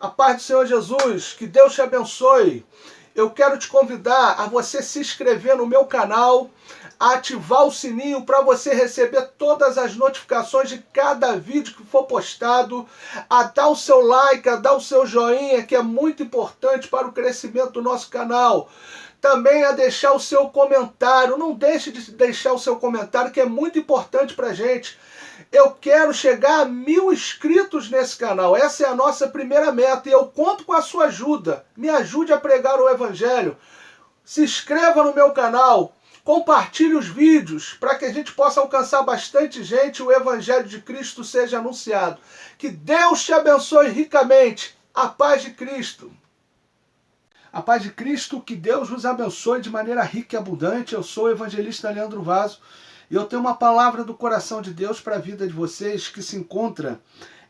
A paz do Senhor Jesus, que Deus te abençoe. Eu quero te convidar a você se inscrever no meu canal, a ativar o sininho para você receber todas as notificações de cada vídeo que for postado, a dar o seu like, a dar o seu joinha, que é muito importante para o crescimento do nosso canal. Também a deixar o seu comentário. Não deixe de deixar o seu comentário, que é muito importante para a gente. Eu quero chegar a 1000 inscritos nesse canal. Essa é a nossa primeira meta e eu conto com a sua ajuda. Me ajude a pregar o Evangelho. Se inscreva no meu canal. Compartilhe os vídeos para que a gente possa alcançar bastante gente e o Evangelho de Cristo seja anunciado. Que Deus te abençoe ricamente. A paz de Cristo. A paz de Cristo, que Deus vos abençoe de maneira rica e abundante. Eu sou o evangelista Leandro Vaso e eu tenho uma palavra do coração de Deus para a vida de vocês que se encontra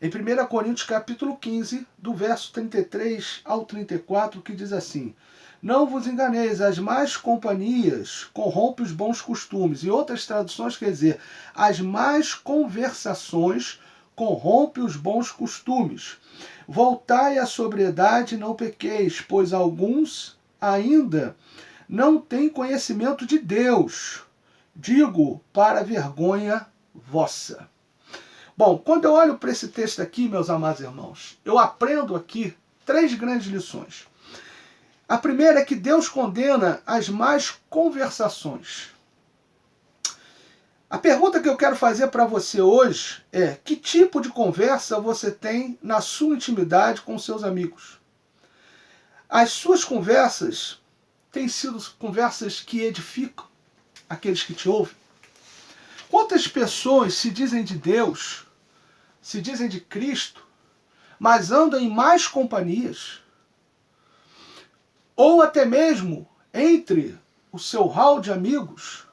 em 1 Coríntios capítulo 15, do verso 33 ao 34, que diz assim: não vos enganeis, as más companhias corrompem os bons costumes. Em outras traduções quer dizer, as más conversações corrompem os bons costumes. Voltai à sobriedade e não pequeis, pois alguns ainda não têm conhecimento de Deus. Digo para vergonha vossa. Bom, quando eu olho para esse texto aqui, meus amados irmãos, eu aprendo aqui 3 grandes lições. A primeira é que Deus condena as más conversações. A pergunta que eu quero fazer para você hoje é: que tipo de conversa você tem na sua intimidade com seus amigos? As suas conversas têm sido conversas que edificam aqueles que te ouvem? Quantas pessoas se dizem de Deus, se dizem de Cristo, mas andam em más companhias? Ou até mesmo entre o seu hall de amigos,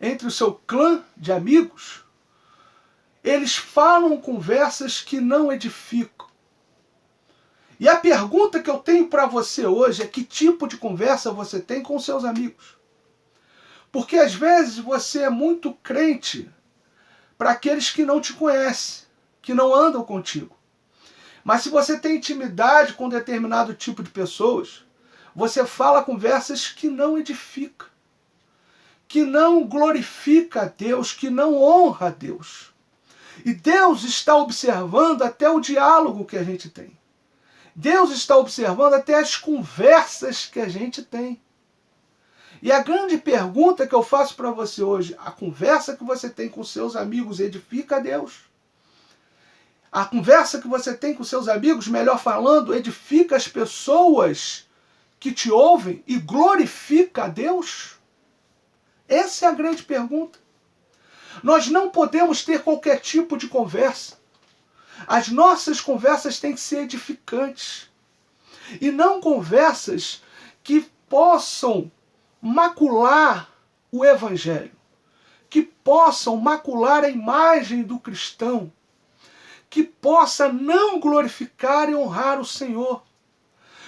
entre o seu clã de amigos, eles falam conversas que não edificam. E a pergunta que eu tenho para você hoje é: que tipo de conversa você tem com seus amigos? Porque às vezes você é muito crente para aqueles que não te conhecem, que não andam contigo. Mas se você tem intimidade com determinado tipo de pessoas, você fala conversas que não edificam, que não glorifica a Deus, que não honra a Deus. E Deus está observando até o diálogo que a gente tem. Deus está observando até as conversas que a gente tem. E a grande pergunta que eu faço para você hoje: a conversa que você tem com seus amigos edifica a Deus? A conversa que você tem com seus amigos, melhor falando, edifica as pessoas que te ouvem e glorifica a Deus? Essa é a grande pergunta. Nós não podemos ter qualquer tipo de conversa. As nossas conversas têm que ser edificantes. E não conversas que possam macular o Evangelho, que possam macular a imagem do cristão, que possa não glorificar e honrar o Senhor.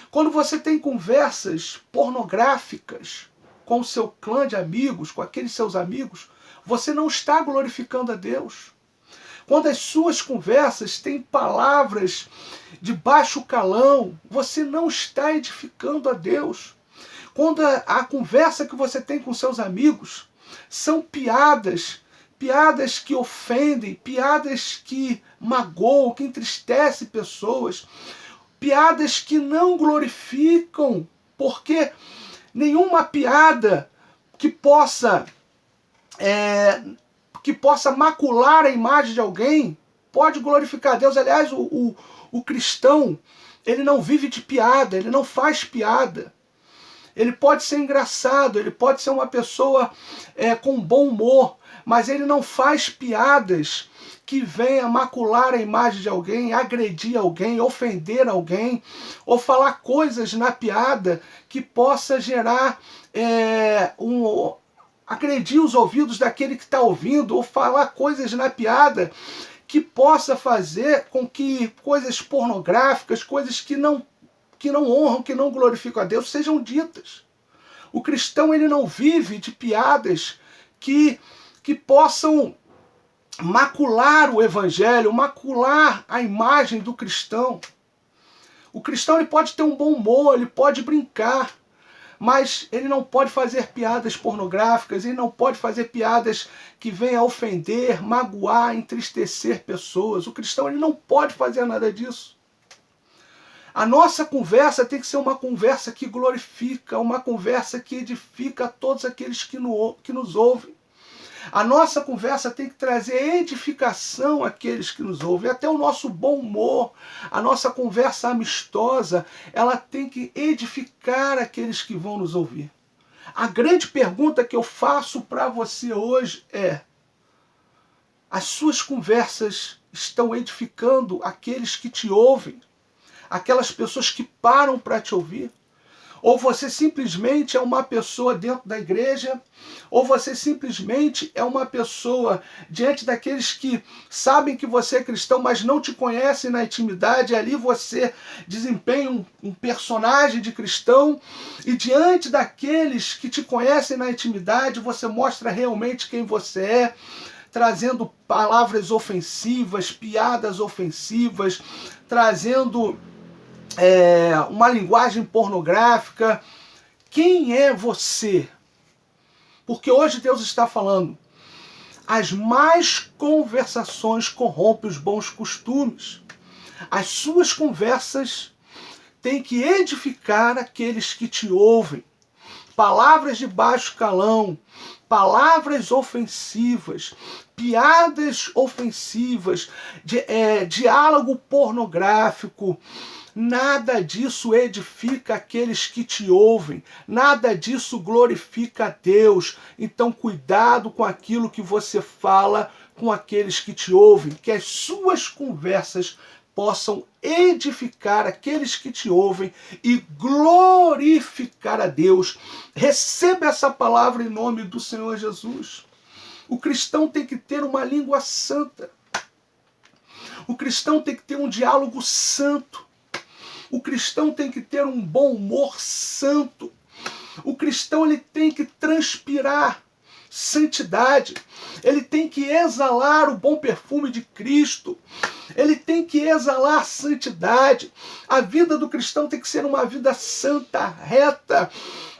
Quando você tem conversas pornográficas com o seu clã de amigos, com aqueles seus amigos, você não está glorificando a Deus. Quando as suas conversas têm palavras de baixo calão, você não está edificando a Deus. Quando a conversa que você tem com seus amigos são piadas que ofendem, piadas que magoam, que entristecem pessoas, piadas que não glorificam, porque nenhuma piada que possa macular a imagem de alguém pode glorificar a Deus. Aliás, o cristão, ele não vive de piada, ele não faz piada. Ele pode ser engraçado, ele pode ser uma pessoa com bom humor, mas ele não faz piadas que venha macular a imagem de alguém, agredir alguém, ofender alguém, ou falar coisas na piada que possa gerar agredir os ouvidos daquele que está ouvindo, ou falar coisas na piada que possa fazer com que coisas pornográficas, coisas que não honram, que não glorificam a Deus, sejam ditas. O cristão, ele não vive de piadas que possam macular o Evangelho, macular a imagem do cristão. O cristão ele pode ter um bom humor, ele pode brincar, mas ele não pode fazer piadas pornográficas, ele não pode fazer piadas que venham a ofender, magoar, entristecer pessoas. O cristão ele não pode fazer nada disso. A nossa conversa tem que ser uma conversa que glorifica, uma conversa que edifica a todos aqueles que nos ouvem. A nossa conversa tem que trazer edificação àqueles que nos ouvem. Até o nosso bom humor, a nossa conversa amistosa, ela tem que edificar aqueles que vão nos ouvir. A grande pergunta que eu faço para você hoje é: as suas conversas estão edificando aqueles que te ouvem? Aquelas pessoas que param para te ouvir? Ou você simplesmente é uma pessoa dentro da igreja, ou você simplesmente é uma pessoa diante daqueles que sabem que você é cristão, mas não te conhecem na intimidade, e ali você desempenha um personagem de cristão, e diante daqueles que te conhecem na intimidade, você mostra realmente quem você é, trazendo palavras ofensivas, piadas ofensivas, trazendo uma linguagem pornográfica. Quem é você? Porque hoje Deus está falando: as más conversações corrompem os bons costumes. As suas conversas têm que edificar aqueles que te ouvem. Palavras de baixo calão, palavras ofensivas, piadas ofensivas, diálogo pornográfico, nada disso edifica aqueles que te ouvem, nada disso glorifica a Deus. Então cuidado com aquilo que você fala com aqueles que te ouvem, que as suas conversas possam edificar aqueles que te ouvem e glorificar a Deus. Receba essa palavra em nome do Senhor Jesus. O cristão tem que ter uma língua santa. O cristão tem que ter um diálogo santo. O cristão tem que ter um bom humor santo. O cristão ele tem que transpirar santidade. Ele tem que exalar o bom perfume de Cristo. Ele tem que exalar santidade. A vida do cristão tem que ser uma vida santa, reta,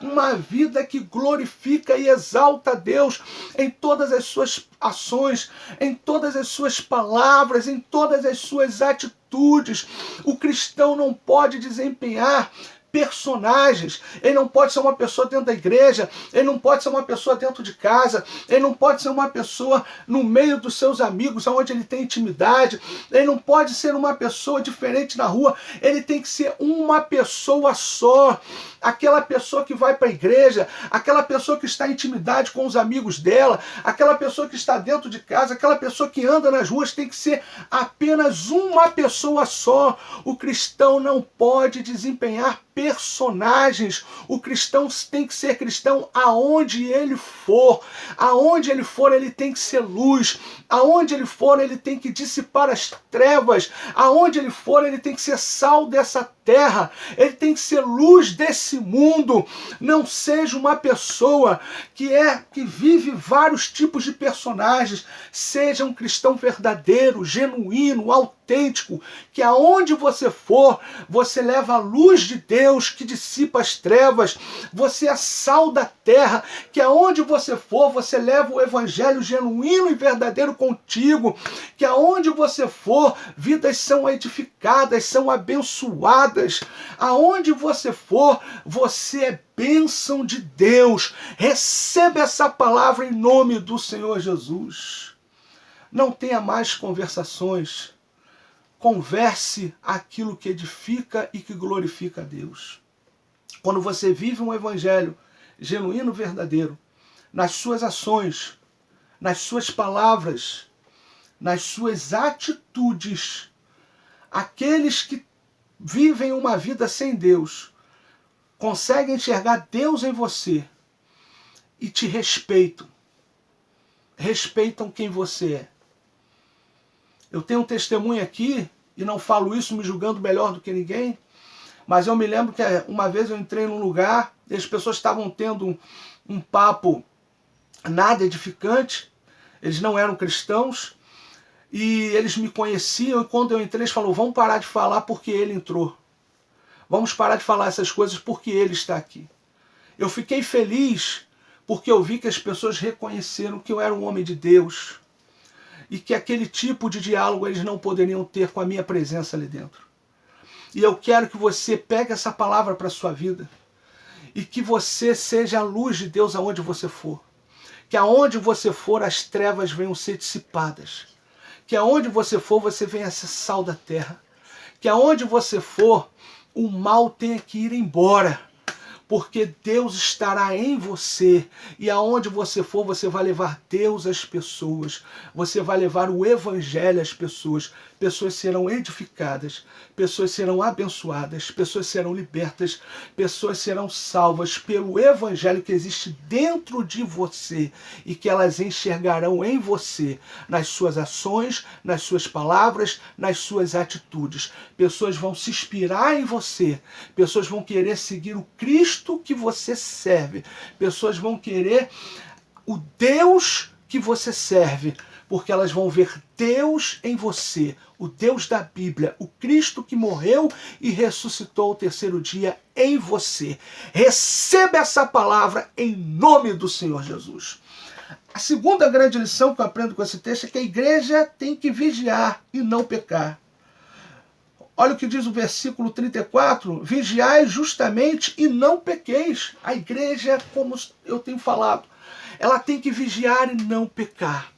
uma vida que glorifica e exalta a Deus em todas as suas ações, em todas as suas palavras, em todas as suas atitudes. O cristão não pode desempenhar personagens. Ele não pode ser uma pessoa dentro da igreja, ele não pode ser uma pessoa dentro de casa, ele não pode ser uma pessoa no meio dos seus amigos, onde ele tem intimidade, ele não pode ser uma pessoa diferente na rua, ele tem que ser uma pessoa só. Aquela pessoa que vai para a igreja, aquela pessoa que está em intimidade com os amigos dela, aquela pessoa que está dentro de casa, aquela pessoa que anda nas ruas, tem que ser apenas uma pessoa só. O cristão não pode desempenhar personagens. O cristão tem que ser cristão aonde ele for. Aonde ele for, ele tem que ser luz. Aonde ele for, ele tem que dissipar as trevas. Aonde ele for, ele tem que ser sal dessa terra. Ele tem que ser luz desse mundo. Não seja uma pessoa que vive vários tipos de personagens. Seja um cristão verdadeiro, genuíno, autêntico, que aonde você for, você leva a luz de Deus que dissipa as trevas. Você é sal da terra, que aonde você for, você leva o evangelho genuíno e verdadeiro contigo, que aonde você for, vidas são edificadas, são abençoadas. Aonde você for, você é bênção de Deus. Receba essa palavra em nome do Senhor Jesus. Não tenha mais conversações. Converse aquilo que edifica e que glorifica a Deus. Quando você vive um evangelho genuíno, verdadeiro, nas suas ações, nas suas palavras, nas suas atitudes, aqueles que vivem uma vida sem Deus conseguem enxergar Deus em você e te respeitam. Respeitam quem você é. Eu tenho um testemunho aqui, e não falo isso me julgando melhor do que ninguém, mas eu me lembro que uma vez eu entrei num lugar e as pessoas estavam tendo um papo nada edificante, eles não eram cristãos, e eles me conheciam, e quando eu entrei eles falaram: vamos parar de falar porque ele entrou. Vamos parar de falar essas coisas porque Ele está aqui. Eu fiquei feliz porque eu vi que as pessoas reconheceram que eu era um homem de Deus e que aquele tipo de diálogo eles não poderiam ter com a minha presença ali dentro. E eu quero que você pegue essa palavra para a sua vida e que você seja a luz de Deus aonde você for. Que aonde você for as trevas venham ser dissipadas. Que aonde você for você venha ser sal da terra. Que aonde você for o mal tenha que ir embora. Porque Deus estará em você e aonde você for, você vai levar Deus às pessoas, você vai levar o Evangelho às pessoas, pessoas serão edificadas, pessoas serão abençoadas, pessoas serão libertas, pessoas serão salvas pelo Evangelho que existe dentro de você e que elas enxergarão em você, nas suas ações, nas suas palavras, nas suas atitudes. Pessoas vão se inspirar em você, pessoas vão querer seguir o Cristo que você serve. Pessoas vão querer o Deus que você serve, porque elas vão ver Deus em você, o Deus da Bíblia, o Cristo que morreu e ressuscitou ao terceiro dia em você. Receba essa palavra em nome do Senhor Jesus. A segunda grande lição que eu aprendo com esse texto é que a igreja tem que vigiar e não pecar. Olha o que diz o versículo 34, vigiai justamente e não pequeis. A igreja, como eu tenho falado, ela tem que vigiar e não pecar.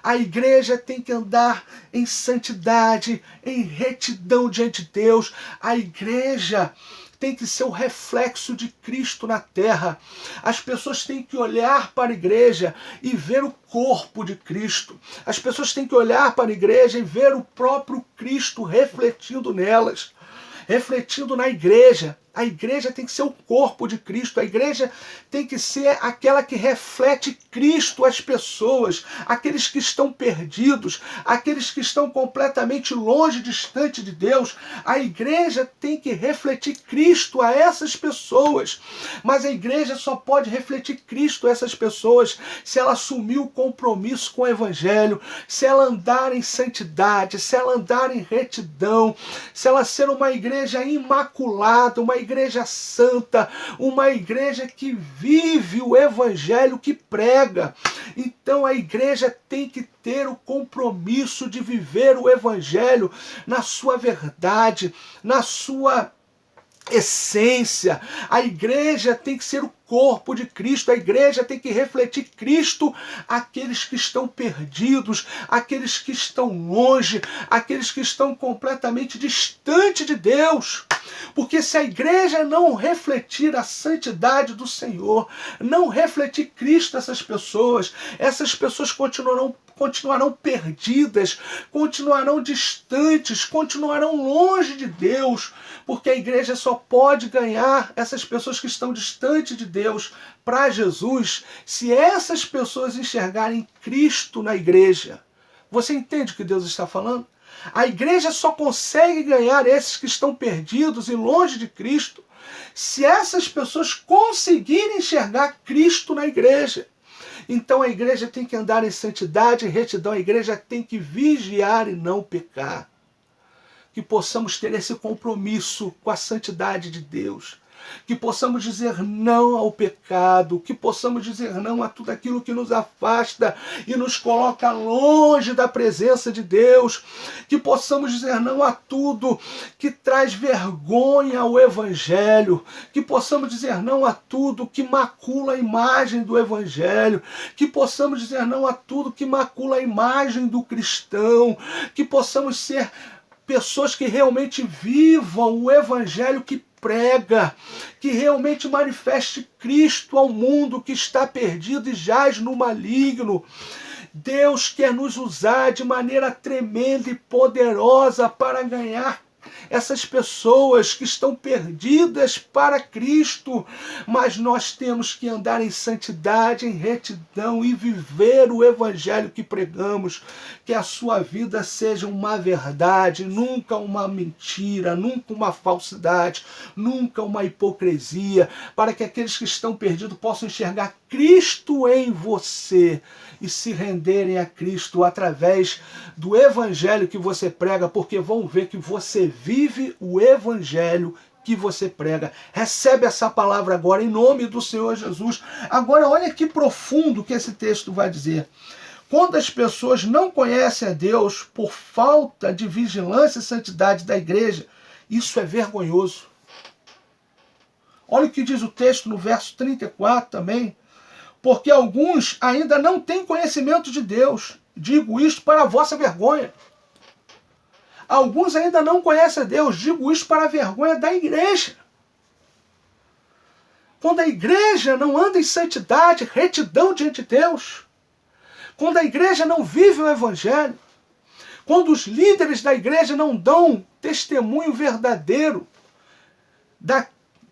A igreja tem que andar em santidade, em retidão diante de Deus. A igreja tem que ser o reflexo de Cristo na terra. As pessoas têm que olhar para a igreja e ver o corpo de Cristo. As pessoas têm que olhar para a igreja e ver o próprio Cristo refletindo nelas, refletindo na igreja. A igreja tem que ser o corpo de Cristo. A igreja tem que ser aquela que reflete Cristo às pessoas, aqueles que estão perdidos, aqueles que estão completamente longe, distante de Deus. A igreja tem que refletir Cristo a essas pessoas. Mas a igreja só pode refletir Cristo a essas pessoas se ela assumir o compromisso com o Evangelho, se ela andar em santidade, se ela andar em retidão, se ela ser uma igreja imaculada, uma igreja santa, uma igreja que vive o Evangelho que prega. Então a igreja tem que ter o compromisso de viver o Evangelho na sua verdade, na sua essência. A igreja tem que ser o corpo de Cristo, a igreja tem que refletir Cristo àqueles que estão perdidos, àqueles que estão longe, àqueles que estão completamente distante de Deus. Porque se a igreja não refletir a santidade do Senhor, não refletir Cristo a essas pessoas continuarão perdidas, continuarão distantes, continuarão longe de Deus, porque a igreja só pode ganhar essas pessoas que estão distantes de Deus para Jesus se essas pessoas enxergarem Cristo na igreja. Você entende o que Deus está falando? A igreja só consegue ganhar esses que estão perdidos e longe de Cristo se essas pessoas conseguirem enxergar Cristo na igreja. Então a igreja tem que andar em santidade e retidão, a igreja tem que vigiar e não pecar. Que possamos ter esse compromisso com a santidade de Deus. Que possamos dizer não ao pecado, que possamos dizer não a tudo aquilo que nos afasta e nos coloca longe da presença de Deus, que possamos dizer não a tudo que traz vergonha ao Evangelho, que possamos dizer não a tudo que macula a imagem do Evangelho, que possamos dizer não a tudo que macula a imagem do cristão, que possamos ser pessoas que realmente vivam o Evangelho que prega, que realmente manifeste Cristo ao mundo que está perdido e jaz no maligno. Deus quer nos usar de maneira tremenda e poderosa para ganhar essas pessoas que estão perdidas para Cristo, mas nós temos que andar em santidade, em retidão e viver o Evangelho que pregamos, que a sua vida seja uma verdade, nunca uma mentira, nunca uma falsidade, nunca uma hipocrisia, para que aqueles que estão perdidos possam enxergar Cristo em você e se renderem a Cristo através do Evangelho que você prega, porque vão ver que você vive o Evangelho que você prega. Recebe essa palavra agora, em nome do Senhor Jesus. Agora, olha que profundo que esse texto vai dizer. Quando as pessoas não conhecem a Deus por falta de vigilância e santidade da igreja, isso é vergonhoso. Olha o que diz o texto no verso 34 também. Porque alguns ainda não têm conhecimento de Deus. Digo isto para a vossa vergonha. Alguns ainda não conhecem a Deus. Digo isto para a vergonha da igreja. Quando a igreja não anda em santidade, retidão diante de Deus, quando a igreja não vive o evangelho, quando os líderes da igreja não dão testemunho verdadeiro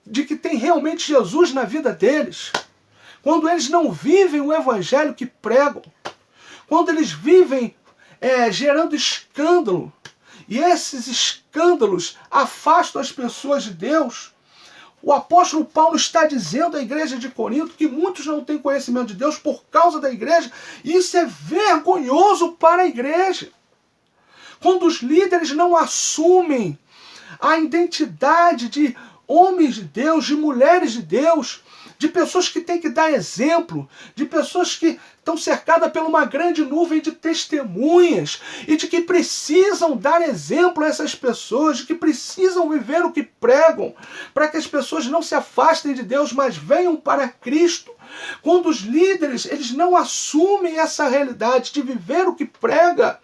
de que tem realmente Jesus na vida deles, quando eles não vivem o evangelho que pregam, quando eles vivem gerando escândalo, e esses escândalos afastam as pessoas de Deus, o apóstolo Paulo está dizendo à igreja de Corinto que muitos não têm conhecimento de Deus por causa da igreja, e isso é vergonhoso para a igreja. Quando os líderes não assumem a identidade de homens de Deus, de mulheres de Deus, de pessoas que têm que dar exemplo, de pessoas que estão cercadas por uma grande nuvem de testemunhas e de que precisam dar exemplo a essas pessoas, de que precisam viver o que pregam, para que as pessoas não se afastem de Deus, mas venham para Cristo. Quando os líderes eles não assumem essa realidade de viver o que prega,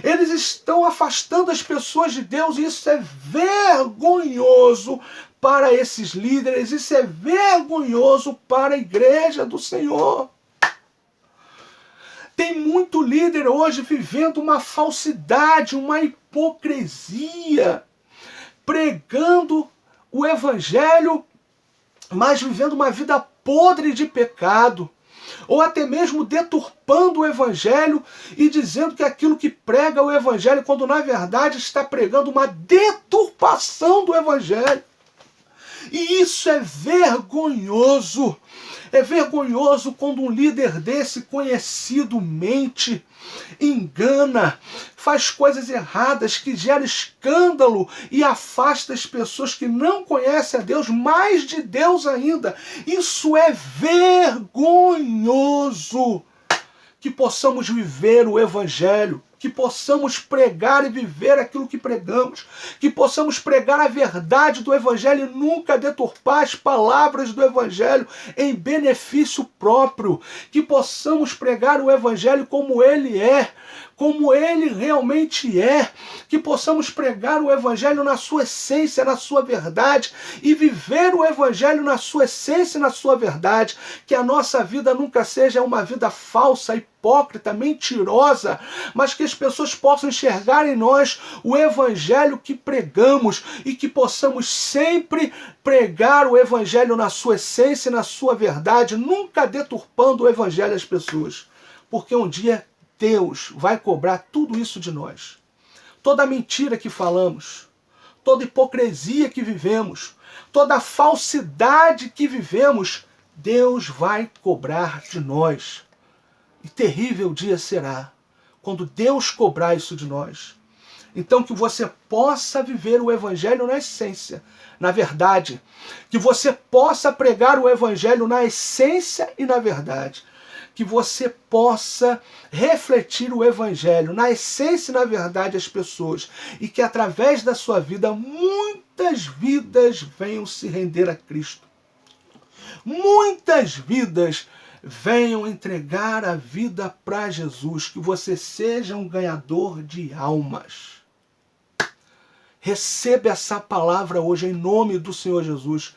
eles estão afastando as pessoas de Deus, e isso é vergonhoso para esses líderes, isso é vergonhoso para a igreja do Senhor. Tem muito líder hoje vivendo uma falsidade, uma hipocrisia, pregando o evangelho, mas vivendo uma vida podre de pecado, ou até mesmo deturpando o evangelho e dizendo que aquilo que prega é o evangelho, quando na verdade está pregando uma deturpação do evangelho. E isso é vergonhoso. É vergonhoso quando um líder desse conhecido mente, engana, faz coisas erradas que gera escândalo e afasta as pessoas que não conhecem a Deus, mais de Deus ainda. Isso é vergonhoso. Que possamos viver o evangelho, que possamos pregar e viver aquilo que pregamos, que possamos pregar a verdade do evangelho e nunca deturpar as palavras do evangelho em benefício próprio, que possamos pregar o evangelho como ele é, como ele realmente é, que possamos pregar o evangelho na sua essência, na sua verdade, e viver o evangelho na sua essência e na sua verdade, que a nossa vida nunca seja uma vida falsa, hipócrita, mentirosa, mas que as pessoas possam enxergar em nós o evangelho que pregamos e que possamos sempre pregar o evangelho na sua essência e na sua verdade, nunca deturpando o evangelho às pessoas, porque um dia Deus vai cobrar tudo isso de nós. Toda mentira que falamos, toda hipocrisia que vivemos, toda falsidade que vivemos, Deus vai cobrar de nós. E terrível dia será quando Deus cobrar isso de nós. Então que você possa viver o evangelho na essência, na verdade. Que você possa pregar o evangelho na essência e na verdade. Que você possa refletir o evangelho na essência e na verdade às pessoas. E que através da sua vida, muitas vidas venham se render a Cristo. Muitas vidas venham entregar a vida para Jesus. Que você seja um ganhador de almas. Receba essa palavra hoje em nome do Senhor Jesus.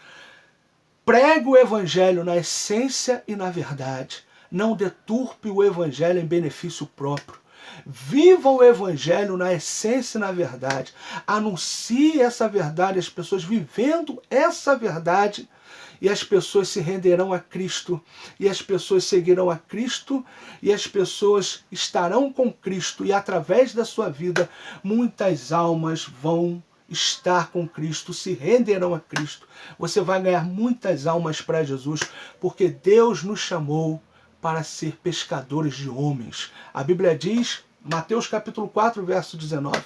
Pregue o evangelho na essência e na verdade. Não deturpe o evangelho em benefício próprio. Viva o evangelho na essência e na verdade. Anuncie essa verdade às pessoas, vivendo essa verdade, e as pessoas se renderão a Cristo, e as pessoas seguirão a Cristo, e as pessoas estarão com Cristo, e através da sua vida, muitas almas vão estar com Cristo, se renderão a Cristo. Você vai ganhar muitas almas para Jesus, porque Deus nos chamou para ser pescadores de homens. A Bíblia diz, Mateus capítulo 4, verso 19,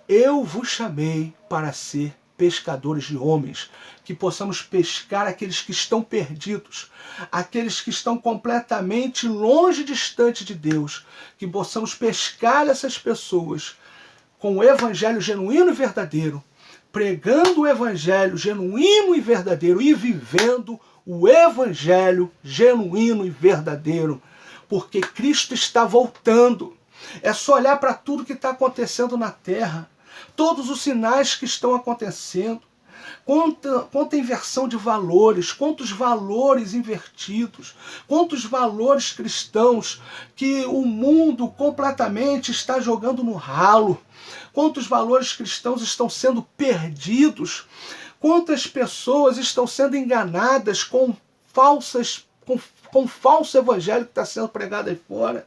eu vos chamei para ser pescadores de homens, que possamos pescar aqueles que estão perdidos, aqueles que estão completamente longe, distante de Deus, que possamos pescar essas pessoas com o evangelho genuíno e verdadeiro, pregando o evangelho genuíno e verdadeiro e vivendo o evangelho genuíno e verdadeiro, porque Cristo está voltando. É só olhar para tudo que está acontecendo na terra, todos os sinais que estão acontecendo, quanta inversão de valores, quantos valores invertidos, quantos valores cristãos que o mundo completamente está jogando no ralo, quantos valores cristãos estão sendo perdidos, quantas pessoas estão sendo enganadas com falso evangelho que está sendo pregado aí fora,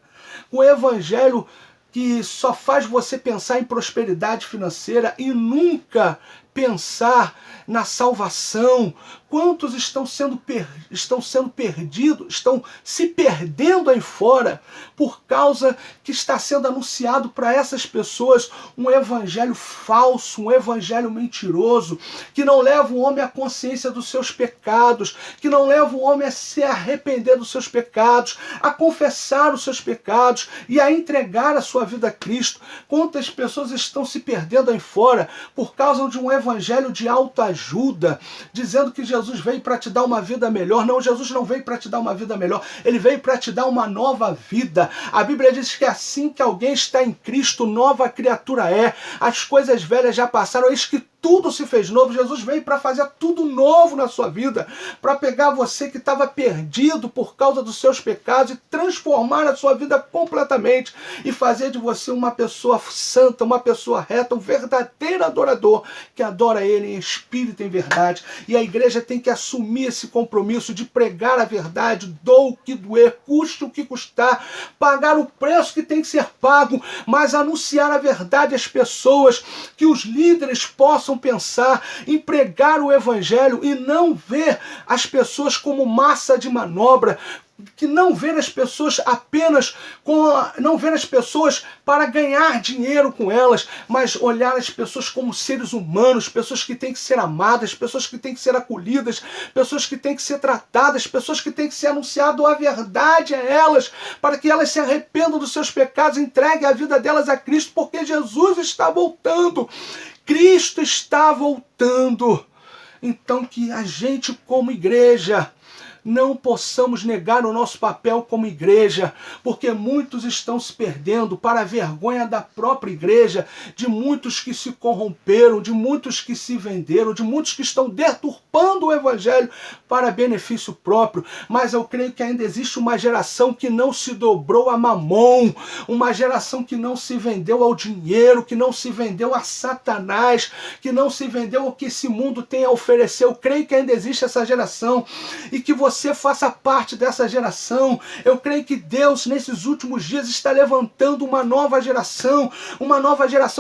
com o evangelho que só faz você pensar em prosperidade financeira e nunca pensar na salvação. Quantos estão sendo perdidos, estão se perdendo aí fora por causa que está sendo anunciado para essas pessoas um evangelho falso, um evangelho mentiroso, que não leva o homem à consciência dos seus pecados, que não leva o homem a se arrepender dos seus pecados, a confessar os seus pecados e a entregar a sua vida a Cristo. Quantas pessoas estão se perdendo aí fora por causa de um evangelho de autoajuda, dizendo que Jesus veio para te dar uma vida melhor. Não, Jesus não veio para te dar uma vida melhor, ele veio para te dar uma nova vida. A Bíblia diz que assim que alguém está em Cristo, nova criatura é. As coisas velhas já passaram, eis que tudo se fez novo. Jesus veio para fazer tudo novo na sua vida, para pegar você que estava perdido por causa dos seus pecados e transformar a sua vida completamente e fazer de você uma pessoa santa, uma pessoa reta, um verdadeiro adorador que adora Ele em espírito e em verdade. E a igreja tem que assumir esse compromisso de pregar a verdade, doa o que doer, custe o que custar, pagar o preço que tem que ser pago, mas anunciar a verdade às pessoas, que os líderes possam pensar em pregar o evangelho e não ver as pessoas como massa de manobra, que não ver as pessoas apenas não ver as pessoas para ganhar dinheiro com elas, mas olhar as pessoas como seres humanos, pessoas que têm que ser amadas, pessoas que têm que ser acolhidas, pessoas que têm que ser tratadas, pessoas que têm que ser anunciado a verdade a elas, para que elas se arrependam dos seus pecados, entreguem a vida delas a Cristo, porque Jesus está voltando. Cristo está voltando. Então que a gente como igreja não possamos negar o nosso papel como igreja, porque muitos estão se perdendo para a vergonha da própria igreja, de muitos que se corromperam, de muitos que se venderam, de muitos que estão deturpando o evangelho para benefício próprio. Mas eu creio que ainda existe uma geração que não se dobrou a Mamon, uma geração que não se vendeu ao dinheiro, que não se vendeu a Satanás, que não se vendeu ao que esse mundo tem a oferecer. Eu creio que ainda existe essa geração e que você faça parte dessa geração. Eu creio que Deus, nesses últimos dias, está levantando uma nova geração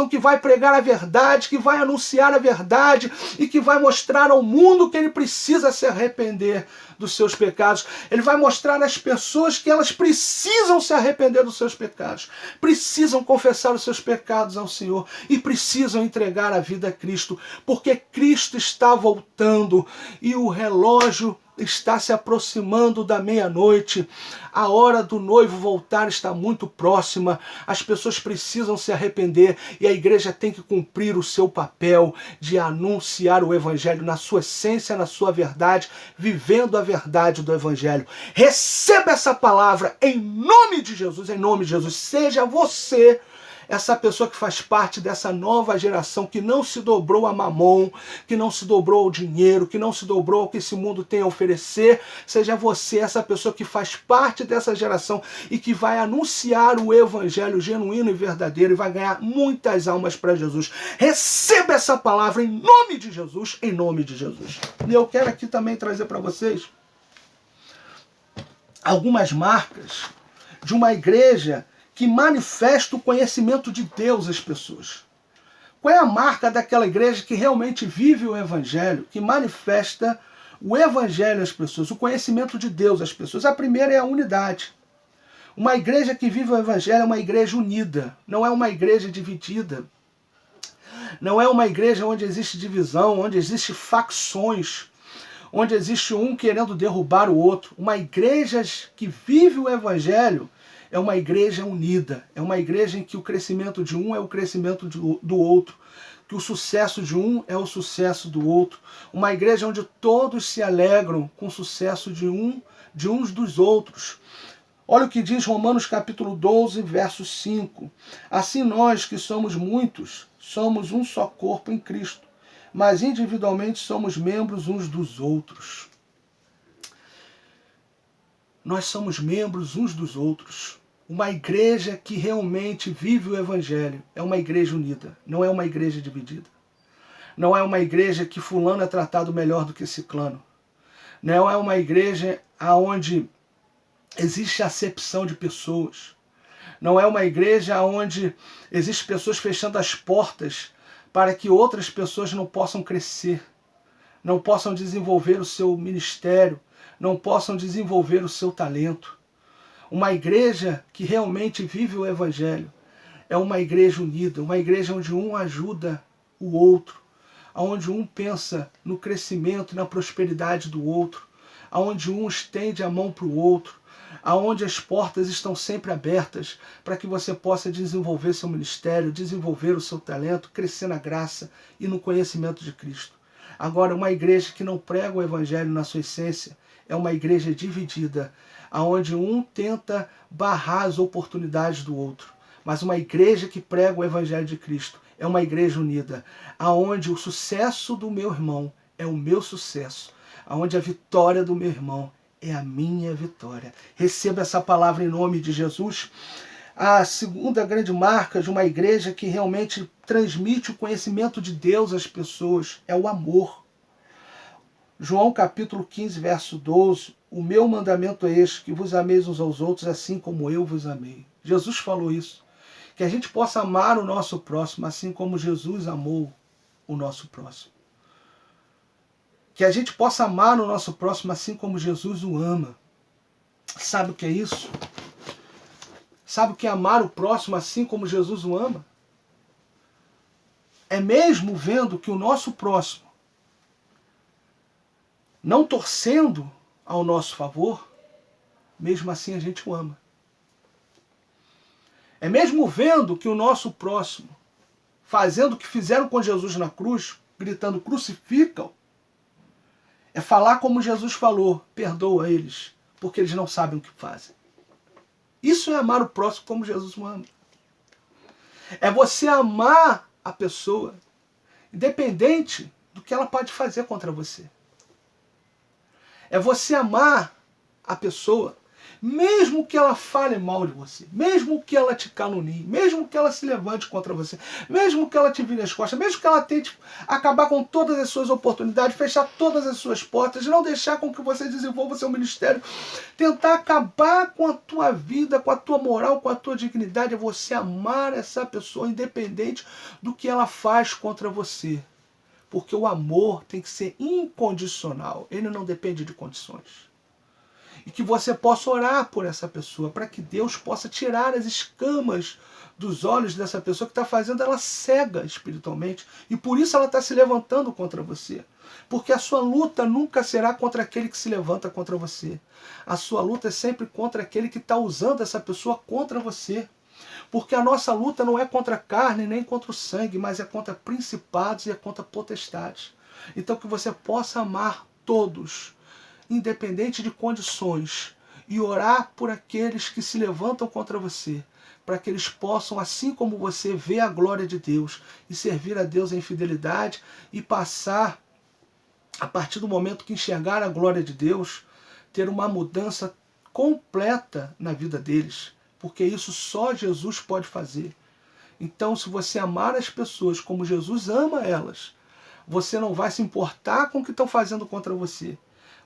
que vai pregar a verdade, que vai anunciar a verdade e que vai mostrar ao mundo que ele precisa se arrepender dos seus pecados. Ele vai mostrar às pessoas que elas precisam se arrepender dos seus pecados, precisam confessar os seus pecados ao Senhor e precisam entregar a vida a Cristo, porque Cristo está voltando e o relógio está se aproximando da meia-noite. A hora do noivo voltar está muito próxima. As pessoas precisam se arrepender e a igreja tem que cumprir o seu papel de anunciar o evangelho na sua essência, na sua verdade, vivendo a verdade do evangelho. Receba essa palavra em nome de Jesus, em nome de Jesus. Seja você essa pessoa que faz parte dessa nova geração que não se dobrou a Mamon, que não se dobrou ao dinheiro, que não se dobrou ao que esse mundo tem a oferecer. Seja você essa pessoa que faz parte dessa geração e que vai anunciar o evangelho genuíno e verdadeiro e vai ganhar muitas almas para Jesus. Receba essa palavra em nome de Jesus, em nome de Jesus. E eu quero aqui também trazer para vocês algumas marcas de uma igreja que manifesta o conhecimento de Deus às pessoas. Qual é a marca daquela igreja que realmente vive o evangelho, que manifesta o evangelho às pessoas, o conhecimento de Deus às pessoas? A primeira é a unidade. Uma igreja que vive o evangelho é uma igreja unida, não é uma igreja dividida. Não é uma igreja onde existe divisão, onde existe facções, onde existe um querendo derrubar o outro. Uma igreja que vive o evangelho é uma igreja unida, é uma igreja em que o crescimento de um é o crescimento do outro, que o sucesso de um é o sucesso do outro. Uma igreja onde todos se alegram com o sucesso de uns dos outros. Olha o que diz Romanos capítulo 12, verso 5. Assim nós, que somos muitos, somos um só corpo em Cristo, mas individualmente somos membros uns dos outros. Nós somos membros uns dos outros. Uma igreja que realmente vive o evangelho é uma igreja unida, não é uma igreja dividida. Não é uma igreja que fulano é tratado melhor do que ciclano. Não é uma igreja onde existe acepção de pessoas. Não é uma igreja onde existem pessoas fechando as portas para que outras pessoas não possam crescer, não possam desenvolver o seu ministério, não possam desenvolver o seu talento. Uma igreja que realmente vive o evangelho é uma igreja unida, uma igreja onde um ajuda o outro, onde um pensa no crescimento e na prosperidade do outro, onde um estende a mão para o outro, aonde as portas estão sempre abertas para que você possa desenvolver seu ministério, desenvolver o seu talento, crescer na graça e no conhecimento de Cristo. Agora, uma igreja que não prega o evangelho na sua essência é uma igreja dividida, aonde um tenta barrar as oportunidades do outro. Mas uma igreja que prega o evangelho de Cristo é uma igreja unida, aonde o sucesso do meu irmão é o meu sucesso, aonde a vitória do meu irmão é a minha vitória. Receba essa palavra em nome de Jesus. A segunda grande marca de uma igreja que realmente transmite o conhecimento de Deus às pessoas é o amor. João capítulo 15, verso 12. O meu mandamento é este, que vos ameis uns aos outros assim como eu vos amei. Jesus falou isso. Que a gente possa amar o nosso próximo assim como Jesus amou o nosso próximo. Que a gente possa amar o nosso próximo assim como Jesus o ama. Sabe o que é isso? Sabe o que é amar o próximo assim como Jesus o ama? É mesmo vendo que o nosso próximo, não torcendo ao nosso favor, mesmo assim a gente o ama. É mesmo vendo que o nosso próximo, fazendo o que fizeram com Jesus na cruz, gritando crucificam, é falar como Jesus falou, perdoa eles, porque eles não sabem o que fazem. Isso é amar o próximo como Jesus o ama. É você amar a pessoa, independente do que ela pode fazer contra você. É você amar a pessoa, mesmo que ela fale mal de você, mesmo que ela te calunie, mesmo que ela se levante contra você, mesmo que ela te vire as costas, mesmo que ela tente acabar com todas as suas oportunidades, fechar todas as suas portas, não deixar com que você desenvolva seu ministério, tentar acabar com a tua vida, com a tua moral, com a tua dignidade, é você amar essa pessoa independente do que ela faz contra você. Porque o amor tem que ser incondicional, ele não depende de condições. E que você possa orar por essa pessoa, para que Deus possa tirar as escamas dos olhos dessa pessoa que está fazendo ela cega espiritualmente. E por isso ela está se levantando contra você. Porque a sua luta nunca será contra aquele que se levanta contra você. A sua luta é sempre contra aquele que está usando essa pessoa contra você. Porque a nossa luta não é contra a carne nem contra o sangue, mas é contra principados e é contra potestades. Então que você possa amar todos, independente de condições, e orar por aqueles que se levantam contra você, para que eles possam, assim como você, ver a glória de Deus e servir a Deus em fidelidade e passar, a partir do momento que enxergar a glória de Deus, ter uma mudança completa na vida deles, porque isso só Jesus pode fazer. Então, se você amar as pessoas como Jesus ama elas, você não vai se importar com o que estão fazendo contra você.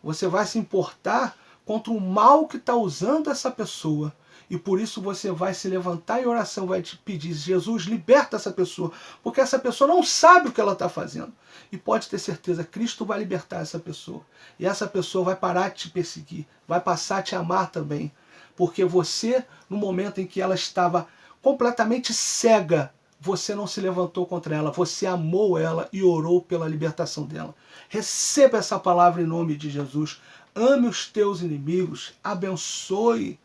Você vai se importar contra o mal que está usando essa pessoa. E por isso você vai se levantar em oração, vai te pedir, Jesus, liberta essa pessoa. Porque essa pessoa não sabe o que ela está fazendo. E pode ter certeza, Cristo vai libertar essa pessoa. E essa pessoa vai parar de te perseguir, vai passar a te amar também. Porque você, no momento em que ela estava completamente cega você não se levantou contra ela, você amou ela e orou pela libertação dela. Receba essa palavra em nome de Jesus. Ame os teus inimigos, abençoe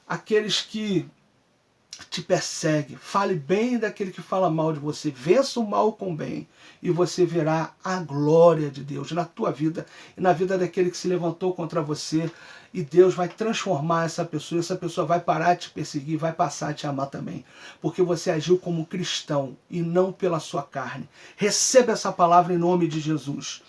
aqueles que te perseguem, fale bem daquele que fala mal de você, vença o mal com o bem, e você verá a glória de Deus na tua vida e na vida daquele que se levantou contra você, e Deus vai transformar essa pessoa vai parar de te perseguir, vai passar a te amar também, porque você agiu como cristão e não pela sua carne. Receba essa palavra em nome de Jesus.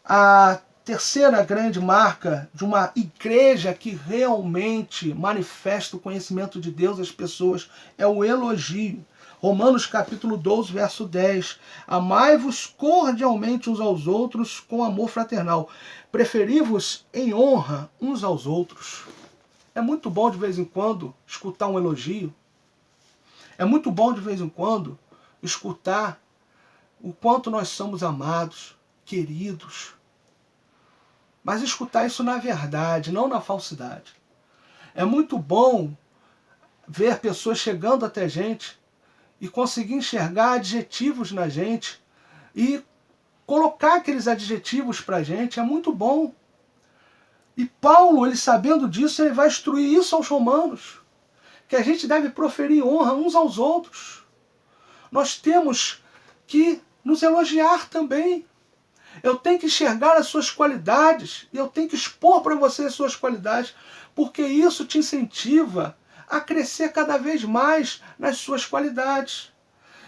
A terceira grande marca de uma igreja que realmente manifesta o conhecimento de Deus às pessoas é o elogio. Romanos capítulo 12, verso 10. Amai-vos cordialmente uns aos outros com amor fraternal. Preferi-vos em honra uns aos outros. É muito bom de vez em quando escutar um elogio. É muito bom de vez em quando escutar o quanto nós somos amados, queridos. Mas escutar isso na verdade, não na falsidade. É muito bom ver pessoas chegando até a gente e conseguir enxergar adjetivos na gente e colocar aqueles adjetivos para a gente. É muito bom. E Paulo, ele sabendo disso, ele vai instruir isso aos romanos, que a gente deve proferir honra uns aos outros. Nós temos que nos elogiar também. Eu tenho que enxergar as suas qualidades e eu tenho que expor para você as suas qualidades, porque isso te incentiva a crescer cada vez mais nas suas qualidades.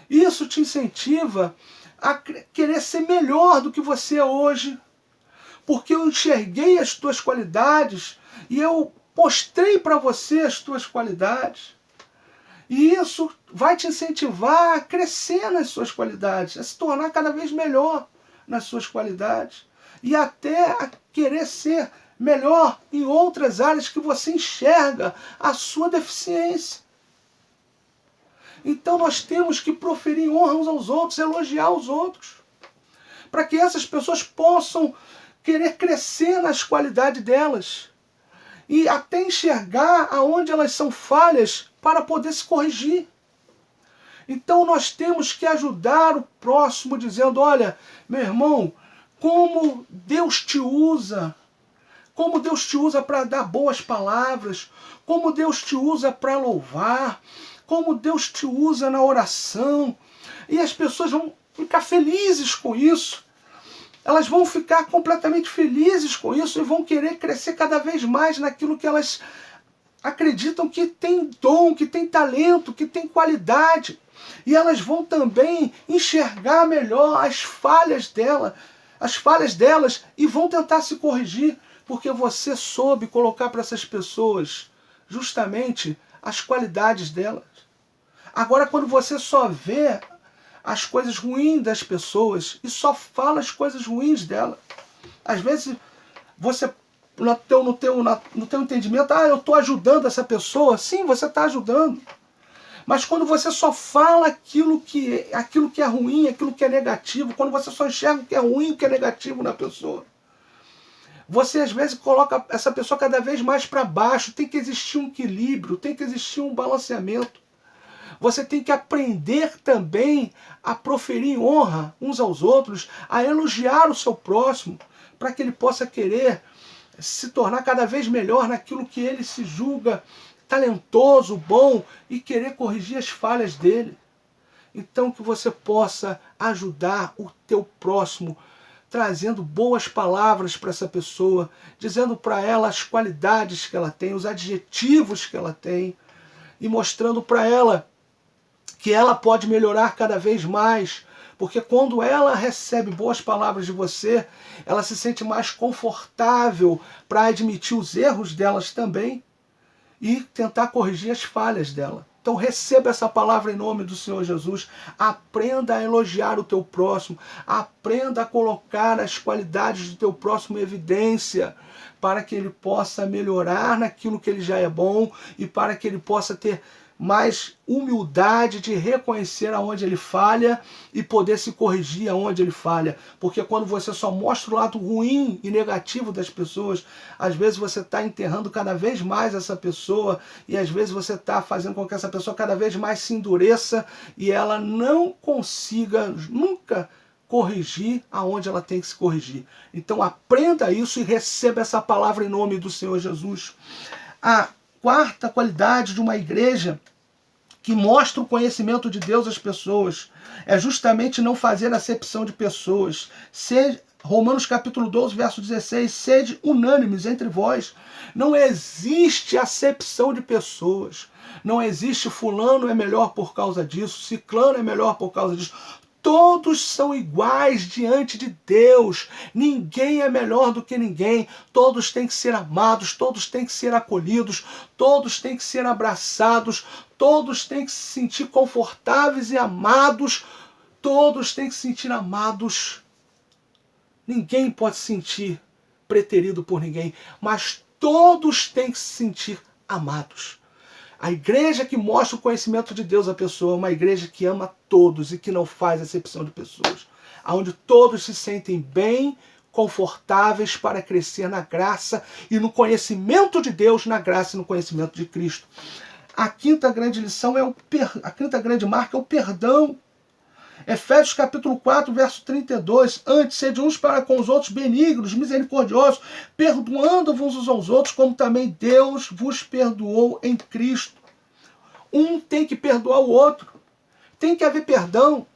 Isso te incentiva a querer ser melhor do que você é hoje, porque eu enxerguei as tuas qualidades e eu mostrei para você as tuas qualidades. E isso vai te incentivar a crescer nas suas qualidades, a se tornar cada vez melhor nas suas qualidades e até a querer ser melhor em outras áreas que você enxerga a sua deficiência. Então nós temos que proferir honra uns aos outros, elogiar os outros, para que essas pessoas possam querer crescer nas qualidades delas e até enxergar aonde elas são falhas para poder se corrigir. Então nós temos que ajudar o próximo dizendo, olha, meu irmão, como Deus te usa para dar boas palavras, como Deus te usa para louvar, como Deus te usa na oração. E as pessoas vão ficar felizes com isso. Elas vão ficar completamente felizes com isso e vão querer crescer cada vez mais naquilo que elas acreditam que tem dom, que tem talento, que tem qualidade. E elas vão também enxergar melhor as falhas delas e vão tentar se corrigir, porque você soube colocar para essas pessoas justamente as qualidades delas. Agora, quando você só vê as coisas ruins das pessoas e só fala as coisas ruins delas, às vezes você, no teu entendimento, eu estou ajudando essa pessoa. Sim, você está ajudando. Mas quando você só fala aquilo que é ruim, aquilo que é negativo, quando você só enxerga o que é ruim, o que é negativo na pessoa, você às vezes coloca essa pessoa cada vez mais para baixo. Tem que existir um equilíbrio, tem que existir um balanceamento. Você tem que aprender também a proferir honra uns aos outros, a elogiar o seu próximo, para que ele possa querer se tornar cada vez melhor naquilo que ele se julga talentoso, bom, e querer corrigir as falhas dele. Então que você possa ajudar o teu próximo, trazendo boas palavras para essa pessoa, dizendo para ela as qualidades que ela tem, os adjetivos que ela tem, e mostrando para ela que ela pode melhorar cada vez mais, porque quando ela recebe boas palavras de você, ela se sente mais confortável para admitir os erros delas também e tentar corrigir as falhas dela. Então receba essa palavra em nome do Senhor Jesus. Aprenda a elogiar o teu próximo. Aprenda a colocar as qualidades do teu próximo em evidência, para que ele possa melhorar naquilo que ele já é bom e para que ele possa ter mas humildade de reconhecer aonde ele falha e poder se corrigir aonde ele falha. Porque quando você só mostra o lado ruim e negativo das pessoas, às vezes você está enterrando cada vez mais essa pessoa e às vezes você está fazendo com que essa pessoa cada vez mais se endureça e ela não consiga nunca corrigir aonde ela tem que se corrigir. Então aprenda isso e receba essa palavra em nome do Senhor Jesus. A quarta qualidade de uma igreja que mostra o conhecimento de Deus às pessoas é justamente não fazer acepção de pessoas. Romanos capítulo 12, verso 16, sede unânimes entre vós. Não existe acepção de pessoas. Não existe fulano é melhor por causa disso, ciclano é melhor por causa disso. Todos são iguais diante de Deus. Ninguém é melhor do que ninguém. Todos têm que ser amados, todos têm que ser acolhidos, todos têm que ser abraçados, todos têm que se sentir confortáveis e amados, todos têm que se sentir amados. Ninguém pode se sentir preterido por ninguém, mas todos têm que se sentir amados. A igreja que mostra o conhecimento de Deus à pessoa é uma igreja que ama todos e que não faz acepção de pessoas. Onde todos se sentem bem, confortáveis para crescer na graça e no conhecimento de Deus, na graça e no conhecimento de Cristo. A quinta grande lição a quinta grande marca é o perdão. Efésios capítulo 4, verso 32. Antes, sede uns para com os outros benignos, misericordiosos, perdoando-vos uns aos outros, como também Deus vos perdoou em Cristo. Um tem que perdoar o outro. Tem que haver perdão.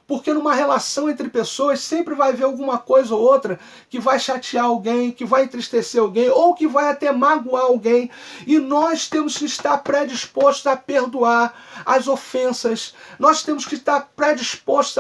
Porque numa relação entre pessoas sempre vai haver alguma coisa ou outra que vai chatear alguém, que vai entristecer alguém, ou que vai até magoar alguém. E nós temos que estar predispostos a perdoar as ofensas. Nós temos que estar predispostos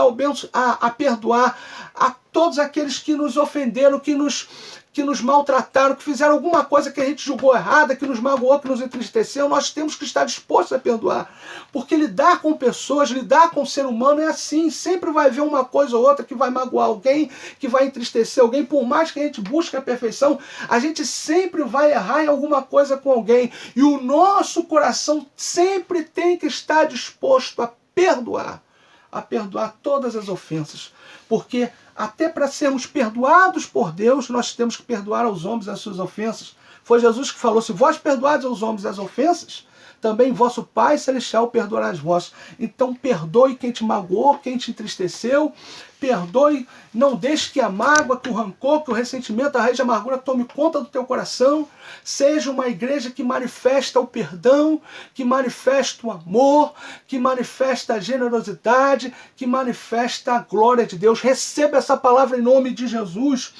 a perdoar a todos aqueles que nos ofenderam, que nos maltrataram, que fizeram alguma coisa que a gente julgou errada, que nos magoou, que nos entristeceu. Nós temos que estar dispostos a perdoar. Porque lidar com pessoas, lidar com o ser humano é assim. Sempre vai haver uma coisa ou outra que vai magoar alguém, que vai entristecer alguém. Por mais que a gente busque a perfeição, a gente sempre vai errar em alguma coisa com alguém. E o nosso coração sempre tem que estar disposto a perdoar todas as ofensas. Porque até para sermos perdoados por Deus, nós temos que perdoar aos homens as suas ofensas. Foi Jesus que falou, se vós perdoardes aos homens as ofensas, também vosso Pai Celestial perdoará as vossas. Então perdoe quem te magoou, quem te entristeceu, perdoe, não deixe que a mágoa, que o rancor, que o ressentimento, a raiz de amargura tome conta do teu coração. Seja uma igreja que manifesta o perdão, que manifesta o amor, que manifesta a generosidade, que manifesta a glória de Deus. Receba essa palavra em nome de Jesus.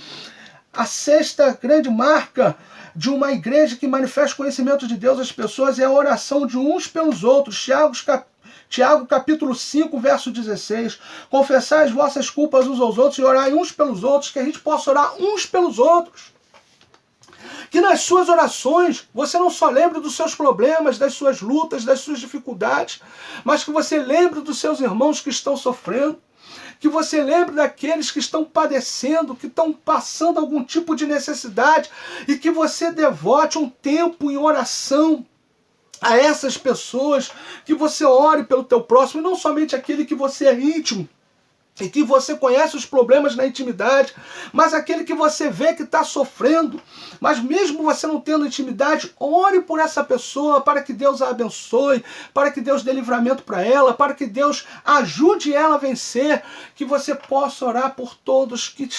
A sexta grande marca de uma igreja que manifesta o conhecimento de Deus às pessoas é a oração de uns pelos outros. Tiago capítulo 5, verso 16. Confessai as vossas culpas uns aos outros e orai uns pelos outros, que a gente possa orar uns pelos outros. Que nas suas orações você não só lembre dos seus problemas, das suas lutas, das suas dificuldades, mas que você lembre dos seus irmãos que estão sofrendo, que você lembre daqueles que estão padecendo, que estão passando algum tipo de necessidade, e que você devote um tempo em oração a essas pessoas, que você ore pelo teu próximo, e não somente aquele que você é íntimo, e que você conhece os problemas na intimidade, mas aquele que você vê que está sofrendo. Mas mesmo você não tendo intimidade, ore por essa pessoa, para que Deus a abençoe, para que Deus dê livramento para ela, para que Deus ajude ela a vencer, que você possa orar por todos, que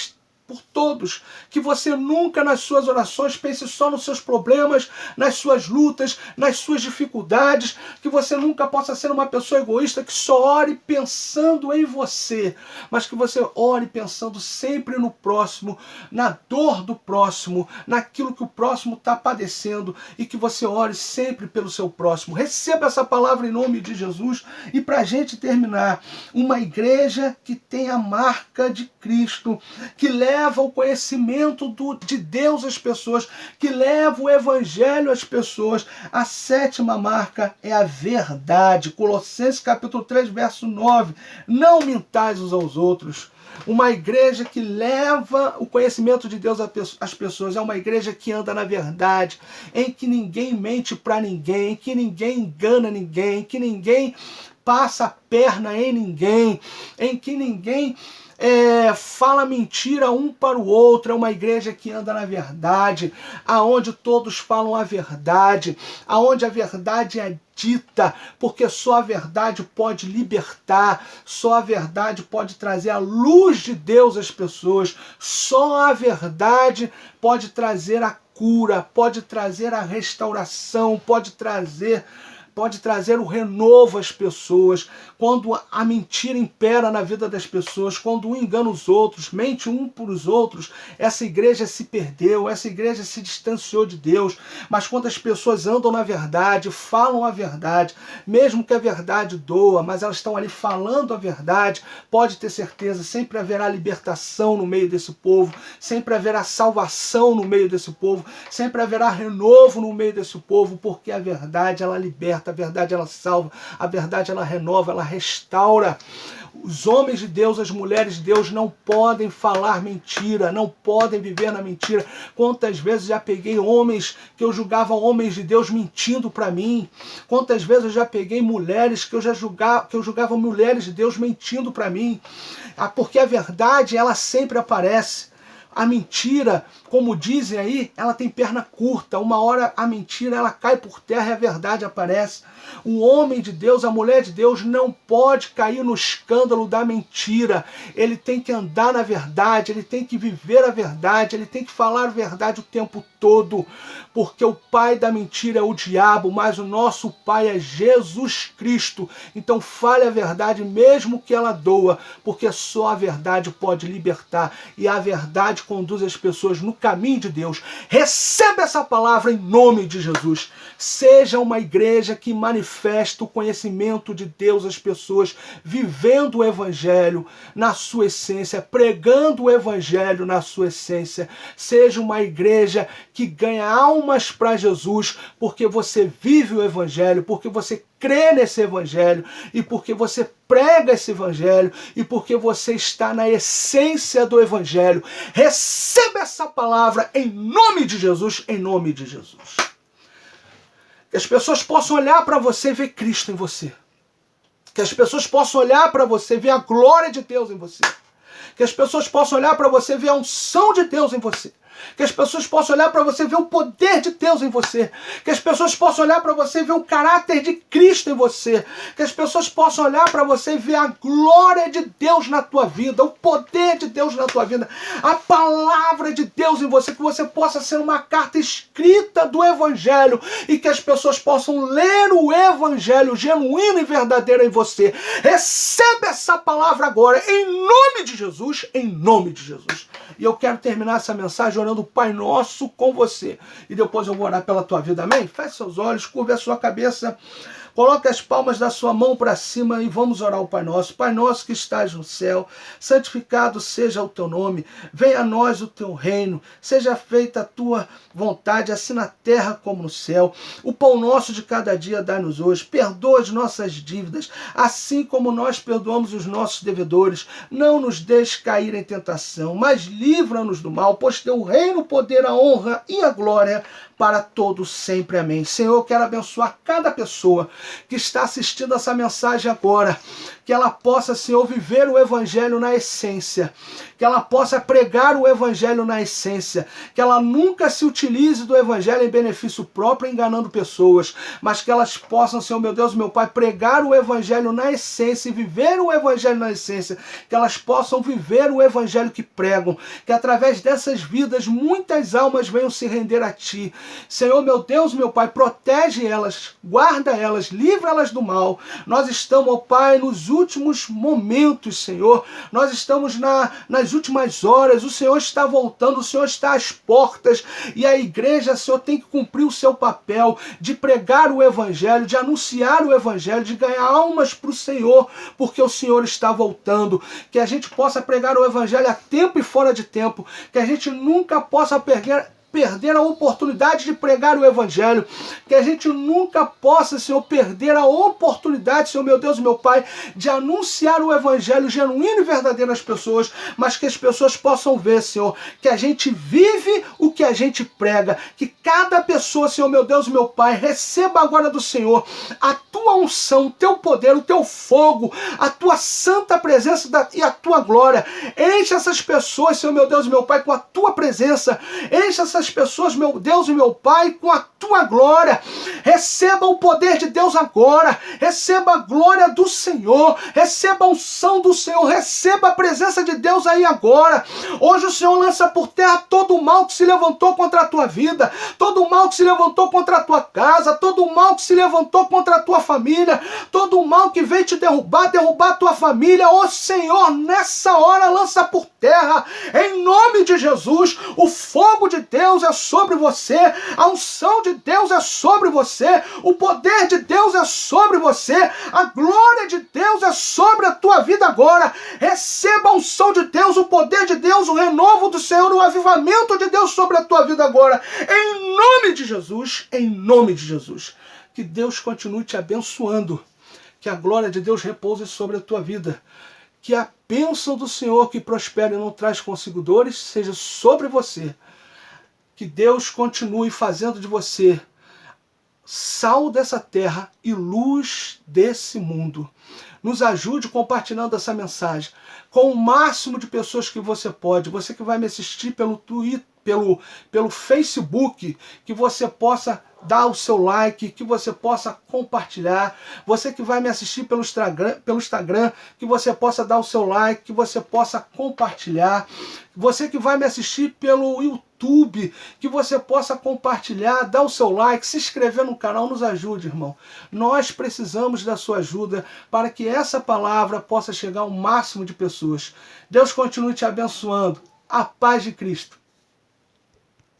você nunca nas suas orações pense só nos seus problemas, nas suas lutas, nas suas dificuldades, que você nunca possa ser uma pessoa egoísta que só ore pensando em você, mas que você ore pensando sempre no próximo, na dor do próximo, naquilo que o próximo está padecendo, e que você ore sempre pelo seu próximo. Receba essa palavra em nome de Jesus. E para a gente terminar, uma igreja que tem a marca de Cristo, que leva o conhecimento de Deus às pessoas, que leva o evangelho às pessoas. A sétima marca é a verdade. Colossenses capítulo 3, verso 9. Não mintais uns aos outros, uma igreja que leva o conhecimento de Deus às pessoas, é uma igreja que anda na verdade, em que ninguém mente para ninguém, em que ninguém engana ninguém, em que ninguém passa a perna em ninguém, em que ninguém fala mentira um para o outro. É uma igreja que anda na verdade, aonde todos falam a verdade, aonde a verdade é dita, porque só a verdade pode libertar, só a verdade pode trazer a luz de Deus às pessoas, só a verdade pode trazer a cura, pode trazer a restauração, pode trazer o renovo às pessoas. Quando a mentira impera na vida das pessoas, quando um engana os outros, mente um para os outros, essa igreja se perdeu, essa igreja se distanciou de Deus. Mas quando as pessoas andam na verdade, falam a verdade, mesmo que a verdade doa, mas elas estão ali falando a verdade, pode ter certeza, sempre haverá libertação no meio desse povo, sempre haverá salvação no meio desse povo, sempre haverá renovo no meio desse povo, porque a verdade ela liberta, a verdade ela salva, a verdade ela renova, ela restaura. Os homens de Deus, as mulheres de Deus não podem falar mentira, não podem viver na mentira. Quantas vezes já peguei homens que eu julgava homens de Deus mentindo para mim? Quantas vezes eu já peguei mulheres que eu julgava mulheres de Deus mentindo para mim? Porque a verdade ela sempre aparece. A mentira, como dizem aí, ela tem perna curta. Uma hora a mentira ela cai por terra e a verdade aparece. O homem de Deus, a mulher de Deus não pode cair no escândalo da mentira. Ele tem que andar na verdade, ele tem que viver a verdade, ele tem que falar a verdade o tempo todo. Porque o pai da mentira é o diabo, mas o nosso pai é Jesus Cristo. Então fale a verdade mesmo que ela doa, porque só a verdade pode libertar. E a verdade conduz as pessoas no caminho de Deus. Receba essa palavra em nome de Jesus. Seja uma igreja que manifesta o conhecimento de Deus às pessoas, vivendo o evangelho na sua essência, pregando o evangelho na sua essência. Seja uma igreja que ganha almas para Jesus, porque você vive o evangelho, porque você crê nesse evangelho, e porque você prega esse evangelho, e porque você está na essência do evangelho. Receba essa palavra em nome de Jesus, em nome de Jesus. Que as pessoas possam olhar para você e ver Cristo em você. Que as pessoas possam olhar para você e ver a glória de Deus em você. Que as pessoas possam olhar para você e ver a unção de Deus em você. Que as pessoas possam olhar para você e ver o poder de Deus em você. Que as pessoas possam olhar para você e ver o caráter de Cristo em você. Que as pessoas possam olhar para você e ver a glória de Deus na tua vida, o poder de Deus na tua vida, a palavra de Deus em você, que você possa ser uma carta escrita do Evangelho e que as pessoas possam ler o Evangelho genuíno e verdadeiro em você. Receba essa palavra agora, em nome de Jesus, em nome de Jesus. E eu quero terminar essa mensagem orando o Pai Nosso com você. E depois eu vou orar pela tua vida, amém? Feche seus olhos, curve a sua cabeça, coloque as palmas da sua mão para cima e vamos orar o Pai Nosso. Pai Nosso que estás no céu, santificado seja o teu nome, venha a nós o teu reino, seja feita a tua vontade, assim na terra como no céu. O pão nosso de cada dia dá-nos hoje, perdoa as nossas dívidas, assim como nós perdoamos os nossos devedores. Não nos deixes cair em tentação, mas livra-nos do mal, pois teu reino, o poder, a honra e a glória para todos sempre. Amém. Senhor, eu quero abençoar cada pessoa que está assistindo essa mensagem agora, que ela possa, Senhor, viver o evangelho na essência, que ela possa pregar o evangelho na essência, que ela nunca se utilize do evangelho em benefício próprio, enganando pessoas, mas que elas possam, Senhor, meu Deus, meu Pai, pregar o evangelho na essência e viver o evangelho na essência, que elas possam viver o evangelho que pregam, que através dessas vidas muitas almas venham se render a Ti. Senhor, meu Deus, meu Pai, protege elas, guarda elas, livra elas do mal. Nós estamos, ó Pai, nos últimos momentos, Senhor. Nós estamos nas últimas horas. O Senhor está voltando, o Senhor está às portas. E a igreja, Senhor, tem que cumprir o seu papel de pregar o evangelho, de anunciar o evangelho, de ganhar almas para o Senhor, porque o Senhor está voltando. Que a gente possa pregar o evangelho a tempo e fora de tempo. Que a gente nunca possa perder a oportunidade de pregar o Evangelho, que a gente nunca possa, Senhor, perder a oportunidade, Senhor, meu Deus e meu Pai, de anunciar o Evangelho genuíno e verdadeiro às pessoas, mas que as pessoas possam ver, Senhor, que a gente vive o que a gente prega, que cada pessoa, Senhor, meu Deus e meu Pai, receba agora do Senhor a tua unção, o teu poder, o teu fogo, a tua santa presença e a tua glória. Enche essas pessoas, Senhor, meu Deus e meu Pai, com a tua presença. Enche essas pessoas, meu Deus e meu Pai, com a tua glória. Receba o poder de Deus agora. Receba a glória do Senhor. Receba a unção do Senhor. Receba a presença de Deus aí agora. Hoje o Senhor lança por terra todo o mal que se levantou contra a tua vida, todo o mal que se levantou contra a tua casa, todo o mal que se levantou contra a tua família, todo o mal que veio te derrubar a tua família. Ó Senhor, nessa hora lança por terra, em nome de Jesus. O fogo de Deus é sobre você, a unção de Deus é sobre você, o poder de Deus é sobre você, a glória de Deus é sobre a tua vida agora. Receba a unção de Deus, o poder de Deus, o renovo do Senhor, o avivamento de Deus sobre a tua vida agora, em nome de Jesus, em nome de Jesus. Que Deus continue te abençoando, que a glória de Deus repouse sobre a tua vida, que a bênção do Senhor, que prospera e não traz consigo dores, seja sobre você. Que Deus continue fazendo de você sal dessa terra e luz desse mundo. Nos ajude compartilhando essa mensagem com o máximo de pessoas que você pode. Você que vai me assistir pelo Twitter, pelo Facebook, que você possa dar o seu like, que você possa compartilhar. Você que vai me assistir pelo Instagram, que você possa dar o seu like, que você possa compartilhar. Você que vai me assistir pelo YouTube, que você possa compartilhar, dar o seu like, se inscrever no canal. Nos ajude, irmão. Nós precisamos da sua ajuda para que essa palavra possa chegar ao máximo de pessoas. Deus continue te abençoando. A paz de Cristo.